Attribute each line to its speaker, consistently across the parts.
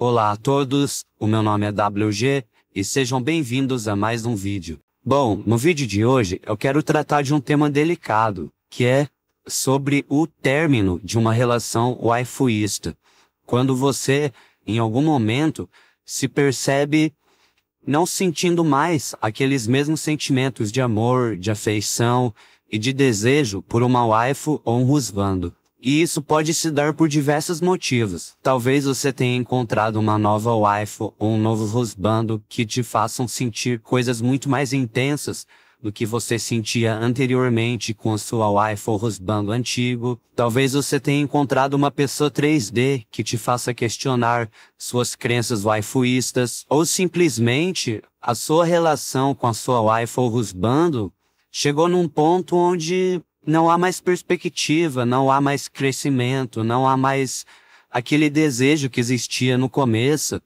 Speaker 1: Olá a todos, o meu nome é WG e sejam bem-vindos a mais um vídeo. Bom, no vídeo de hoje eu quero tratar de um tema delicado, que é sobre o término de uma relação waifuísta. Quando você, em algum momento, se percebe não sentindo mais aqueles mesmos sentimentos de amor, de afeição e de desejo por uma waifu ou um husbando. E isso pode se dar por diversos motivos. Talvez você tenha encontrado uma nova waifu ou um novo husbando que te façam sentir coisas muito mais intensas do que você sentia anteriormente com a sua waifu ou husbando antigo. Talvez você tenha encontrado uma pessoa 3D que te faça questionar suas crenças waifuístas, ou simplesmente a sua relação com a sua waifu ou husbando chegou num ponto onde não há mais perspectiva, não há mais crescimento, não há mais aquele desejo que existia no começo,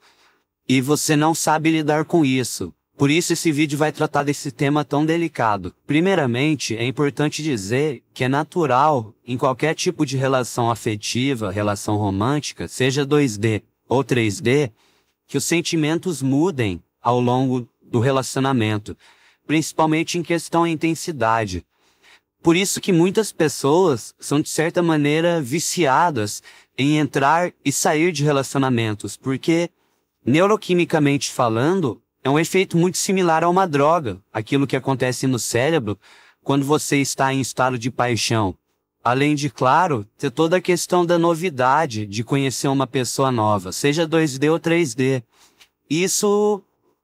Speaker 1: e você não sabe lidar com isso. Por isso esse vídeo vai tratar desse tema tão delicado. Primeiramente, é importante dizer que é natural, em qualquer tipo de relação afetiva, relação romântica, seja 2D ou 3D, que os sentimentos mudem ao longo do relacionamento, principalmente em questão à intensidade. Por isso que muitas pessoas são, de certa maneira, viciadas em entrar e sair de relacionamentos, porque, neuroquimicamente falando, é um efeito muito similar a uma droga, aquilo que acontece no cérebro quando você está em estado de paixão. Além de, claro, ter toda a questão da novidade de conhecer uma pessoa nova, seja 2D ou 3D. Isso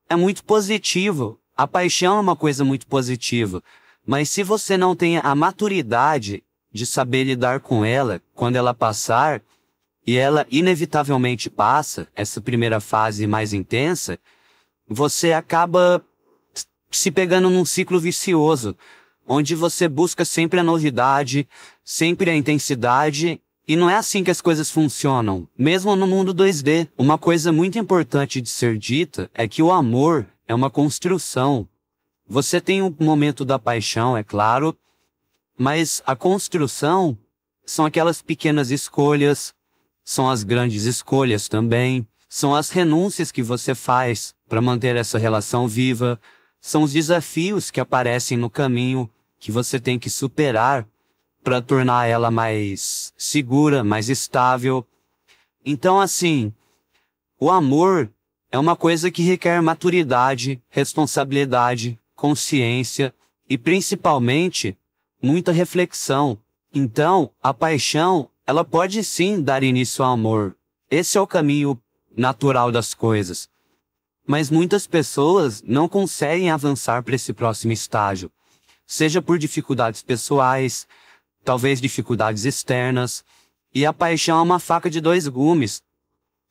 Speaker 1: é muito positivo. A paixão é uma coisa muito positiva. Mas se você não tem a maturidade de saber lidar com ela quando ela passar, e ela inevitavelmente passa, essa primeira fase mais intensa, você acaba se pegando num ciclo vicioso, onde você busca sempre a novidade, sempre a intensidade, e não é assim que as coisas funcionam. Mesmo no mundo 2D, uma coisa muito importante de ser dita é que o amor é uma construção. Você tem um momento da paixão, é claro, mas a construção são aquelas pequenas escolhas, são as grandes escolhas também, são as renúncias que você faz para manter essa relação viva, são os desafios que aparecem no caminho que você tem que superar para tornar ela mais segura, mais estável. Então, assim, o amor é uma coisa que requer maturidade, responsabilidade, consciência e, principalmente, muita reflexão. Então, a paixão, ela pode sim dar início ao amor. Esse é o caminho natural das coisas. Mas muitas pessoas não conseguem avançar para esse próximo estágio. Seja por dificuldades pessoais, talvez dificuldades externas. E a paixão é uma faca de dois gumes.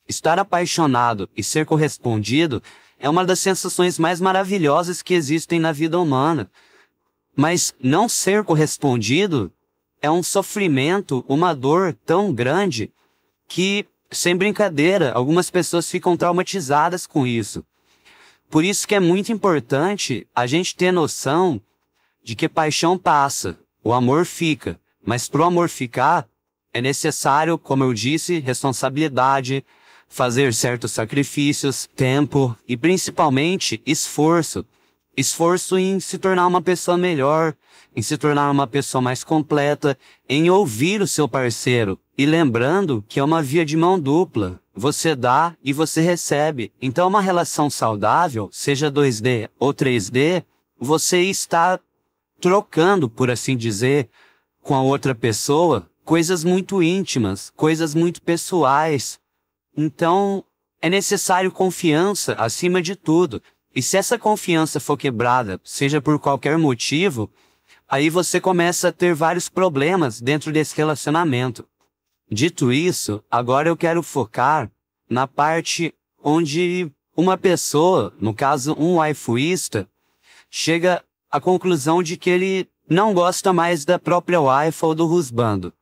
Speaker 1: Estar apaixonado e ser correspondido é uma das sensações mais maravilhosas que existem na vida humana. Mas não ser correspondido é um sofrimento, uma dor tão grande que, sem brincadeira, algumas pessoas ficam traumatizadas com isso. Por isso que é muito importante a gente ter noção de que paixão passa, o amor fica. Mas para o amor ficar, é necessário, como eu disse, responsabilidade, fazer certos sacrifícios, tempo e principalmente esforço. Esforço em se tornar uma pessoa melhor, em se tornar uma pessoa mais completa, em ouvir o seu parceiro. E lembrando que é uma via de mão dupla. Você dá e você recebe. Então uma relação saudável, seja 2D ou 3D, você está trocando, por assim dizer, com a outra pessoa, coisas muito íntimas, coisas muito pessoais. Então, é necessário confiança acima de tudo. E se essa confiança for quebrada, seja por qualquer motivo, aí você começa a ter vários problemas dentro desse relacionamento. Dito isso, agora eu quero focar na parte onde uma pessoa, no caso um waifuísta, chega à conclusão de que ele não gosta mais da própria waifu ou do husbando.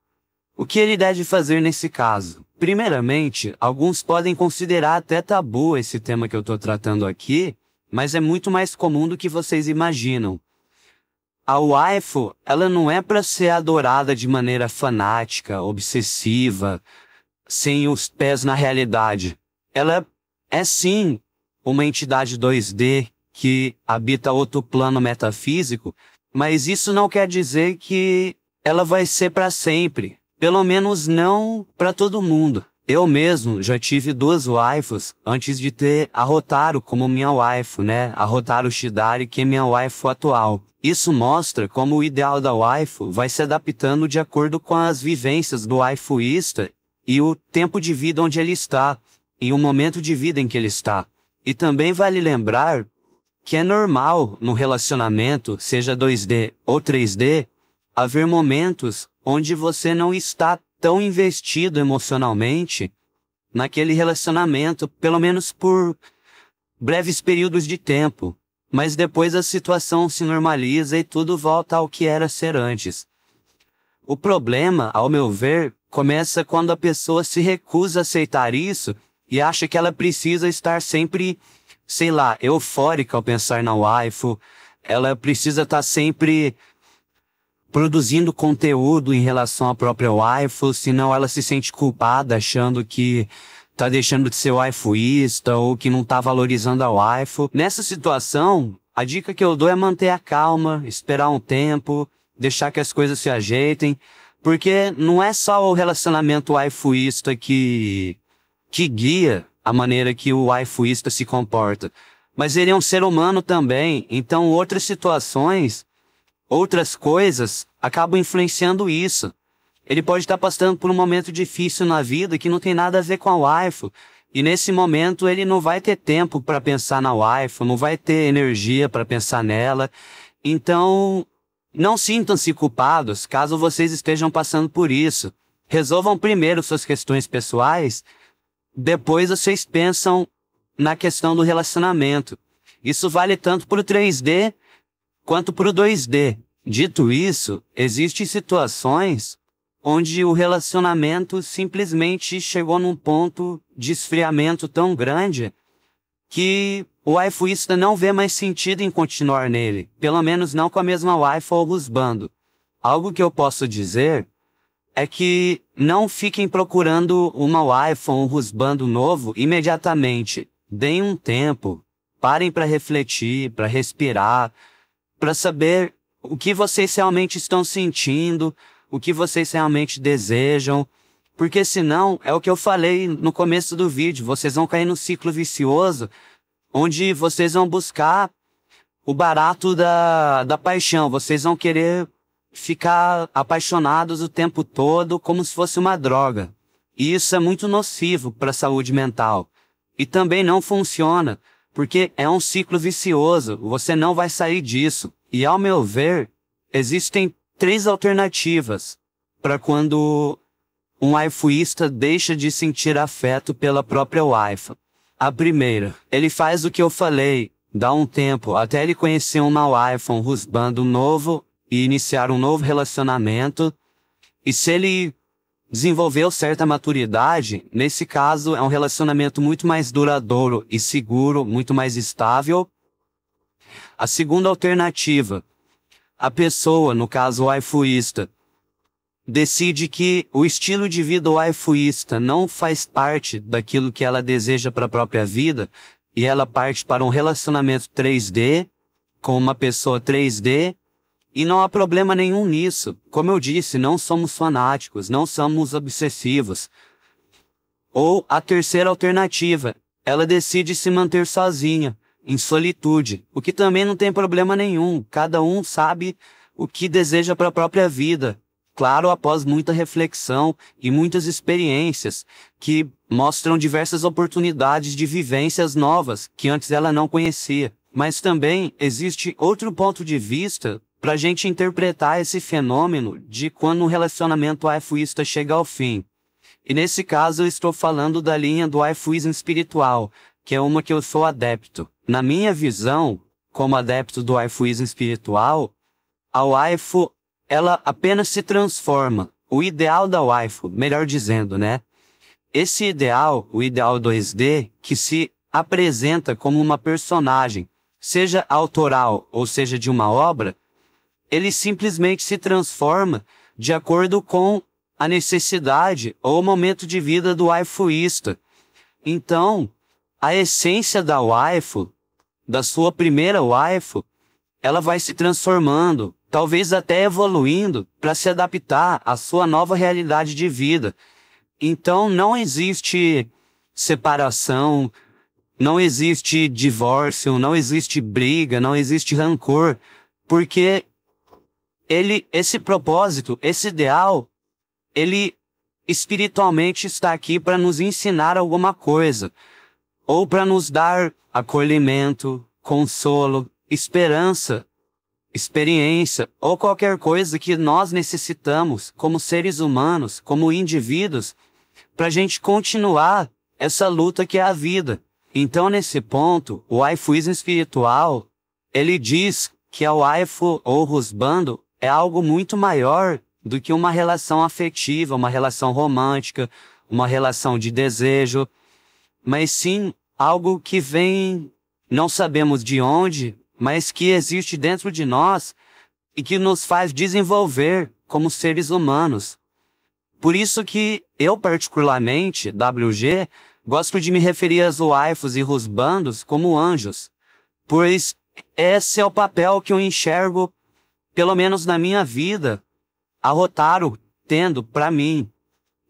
Speaker 1: O que ele deve fazer nesse caso? Primeiramente, alguns podem considerar até tabu esse tema que eu estou tratando aqui, mas é muito mais comum do que vocês imaginam. A waifu, ela não é para ser adorada de maneira fanática, obsessiva, sem os pés na realidade. ela é sim uma entidade 2D que habita outro plano metafísico, mas isso não quer dizer que ela vai ser para sempre. Pelo menos não para todo mundo. Eu mesmo já tive 2 waifus antes de ter a Hotaru como minha waifu, né? A Hotaru Shidari, que é minha waifu atual. Isso mostra como o ideal da waifu vai se adaptando de acordo com as vivências do waifuísta e o tempo de vida onde ele está, e o momento de vida em que ele está. E também vale lembrar que é normal no relacionamento, seja 2D ou 3D, haver momentos onde você não está tão investido emocionalmente naquele relacionamento, pelo menos por breves períodos de tempo. Mas depois a situação se normaliza e tudo volta ao que era ser antes. O problema, ao meu ver, começa quando a pessoa se recusa a aceitar isso e acha que ela precisa estar sempre, sei lá, eufórica ao pensar na waifu. Ela precisa estar sempre produzindo conteúdo em relação à própria waifu, senão ela se sente culpada achando que tá deixando de ser waifuísta ou que não tá valorizando a waifu. Nessa situação, a dica que eu dou é manter a calma, esperar um tempo, deixar que as coisas se ajeitem, porque não é só o relacionamento waifuísta que guia a maneira que o waifuísta se comporta, mas ele é um ser humano também, então outras situações, outras coisas acabam influenciando isso. Ele pode estar passando por um momento difícil na vida que não tem nada a ver com a waifu. E nesse momento ele não vai ter tempo para pensar na waifu, não vai ter energia para pensar nela. Então, não sintam-se culpados caso vocês estejam passando por isso. Resolvam primeiro suas questões pessoais, depois vocês pensam na questão do relacionamento. Isso vale tanto para o 3D quanto para o 2D. Dito isso, existem situações onde o relacionamento simplesmente chegou num ponto de esfriamento tão grande que o waifuísta não vê mais sentido em continuar nele, pelo menos não com a mesma waifu ou husbando. Algo que eu posso dizer é que não fiquem procurando uma waifu ou um husbando novo imediatamente. Deem um tempo, parem para refletir, para respirar, para saber o que vocês realmente estão sentindo, o que vocês realmente desejam, porque senão, é o que eu falei no começo do vídeo, vocês vão cair num ciclo vicioso, onde vocês vão buscar o barato da paixão, vocês vão querer ficar apaixonados o tempo todo como se fosse uma droga. E isso é muito nocivo para a saúde mental. E também não funciona, porque é um ciclo vicioso, você não vai sair disso. E ao meu ver, existem 3 alternativas para quando um waifuísta deixa de sentir afeto pela própria waifu. A primeira, ele faz o que eu falei, dá um tempo até ele conhecer uma waifu, um husbando novo e iniciar um novo relacionamento. E se ele desenvolveu certa maturidade, nesse caso é um relacionamento muito mais duradouro e seguro, muito mais estável. A segunda alternativa, a pessoa, no caso o waifuísta, decide que o estilo de vida waifuísta não faz parte daquilo que ela deseja para a própria vida e ela parte para um relacionamento 3D com uma pessoa 3D e não há problema nenhum nisso. Como eu disse, não somos fanáticos, não somos obsessivos. Ou a terceira alternativa, ela decide se manter sozinha, em solitude, o que também não tem problema nenhum. Cada um sabe o que deseja para a própria vida. Claro, após muita reflexão e muitas experiências que mostram diversas oportunidades de vivências novas que antes ela não conhecia. Mas também existe outro ponto de vista para a gente interpretar esse fenômeno de quando um relacionamento waifuísta chega ao fim. E nesse caso eu estou falando da linha do waifuísmo espiritual, que é uma que eu sou adepto. Na minha visão, como adepto do waifuísmo espiritual, a waifu, ela apenas se transforma. O ideal da waifu, melhor dizendo, né? Esse ideal, o ideal 2D, que se apresenta como uma personagem, seja autoral ou seja de uma obra, ele simplesmente se transforma de acordo com a necessidade ou o momento de vida do waifuísta. Então, a essência da waifu, da sua primeira waifu, ela vai se transformando, talvez até evoluindo, para se adaptar à sua nova realidade de vida. Então, não existe separação, não existe divórcio, não existe briga, não existe rancor, porque esse propósito, esse ideal, ele espiritualmente está aqui para nos ensinar alguma coisa, ou para nos dar acolhimento, consolo, esperança, experiência, ou qualquer coisa que nós necessitamos como seres humanos, como indivíduos, para a gente continuar essa luta que é a vida. Então, nesse ponto, o waifuísmo espiritual, ele diz que a waifu ou husbando é algo muito maior do que uma relação afetiva, uma relação romântica, uma relação de desejo, mas sim algo que vem, não sabemos de onde, mas que existe dentro de nós e que nos faz desenvolver como seres humanos. Por isso que eu, particularmente, WG, gosto de me referir às waifus e husbandos como anjos, pois esse é o papel que eu enxergo, pelo menos na minha vida, a Hotaru tendo para mim.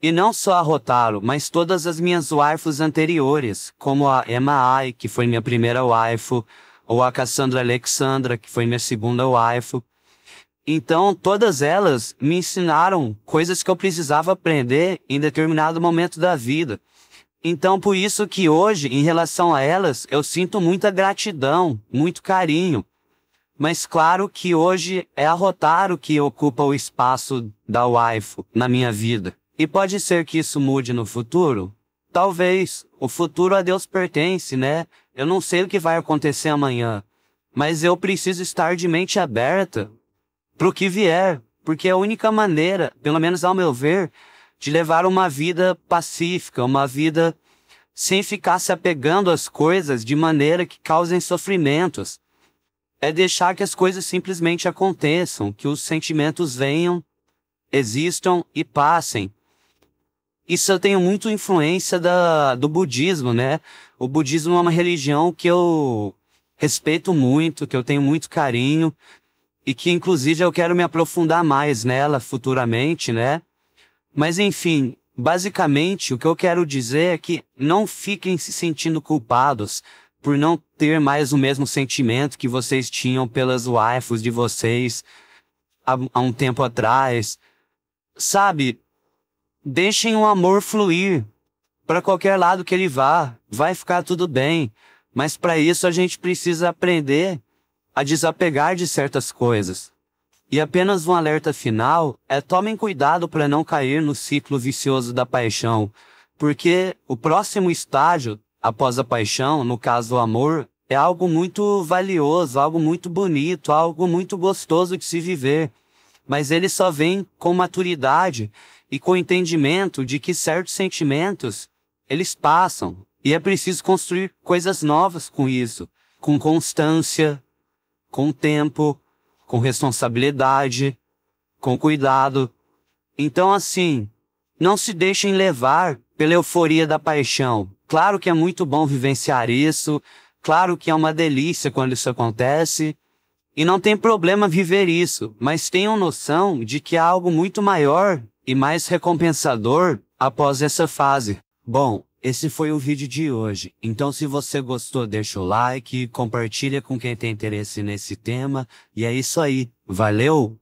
Speaker 1: E não só a Hotaru, mas todas as minhas waifus anteriores, como a Emma Ai, que foi minha primeira waifu, ou a Cassandra Alexandra, que foi minha segunda waifu. Então, todas elas me ensinaram coisas que eu precisava aprender em determinado momento da vida. Então, por isso que hoje, em relação a elas, eu sinto muita gratidão, muito carinho. Mas claro que hoje é a Hotaru que ocupa o espaço da waifu na minha vida. E pode ser que isso mude no futuro? Talvez. O futuro a Deus pertence, né? Eu não sei o que vai acontecer amanhã. Mas eu preciso estar de mente aberta pro que vier. Porque é a única maneira, pelo menos ao meu ver, de levar uma vida pacífica, uma vida sem ficar se apegando às coisas de maneira que causem sofrimentos. É deixar que as coisas simplesmente aconteçam, que os sentimentos venham, existam e passem. Isso eu tenho muito influência do budismo, né? O budismo é uma religião que eu respeito muito, que eu tenho muito carinho e que inclusive eu quero me aprofundar mais nela futuramente, né? Mas enfim, basicamente o que eu quero dizer é que não fiquem se sentindo culpados por não ter mais o mesmo sentimento que vocês tinham pelas waifus de vocês há um tempo atrás. Sabe? Deixem o amor fluir. Para qualquer lado que ele vá, vai ficar tudo bem. Mas para isso a gente precisa aprender a desapegar de certas coisas. E apenas um alerta final é: tomem cuidado para não cair no ciclo vicioso da paixão, porque o próximo estágio após a paixão, no caso o amor, é algo muito valioso, algo muito bonito, algo muito gostoso de se viver. Mas ele só vem com maturidade e com o entendimento de que certos sentimentos, eles passam. E é preciso construir coisas novas com isso, com constância, com tempo, com responsabilidade, com cuidado. Então assim, não se deixem levar pela euforia da paixão. Claro que é muito bom vivenciar isso, claro que é uma delícia quando isso acontece, e não tem problema viver isso, mas tenham noção de que há algo muito maior e mais recompensador após essa fase. Bom, esse foi o vídeo de hoje. Então se você gostou, deixa o like, compartilha com quem tem interesse nesse tema, e é isso aí. Valeu!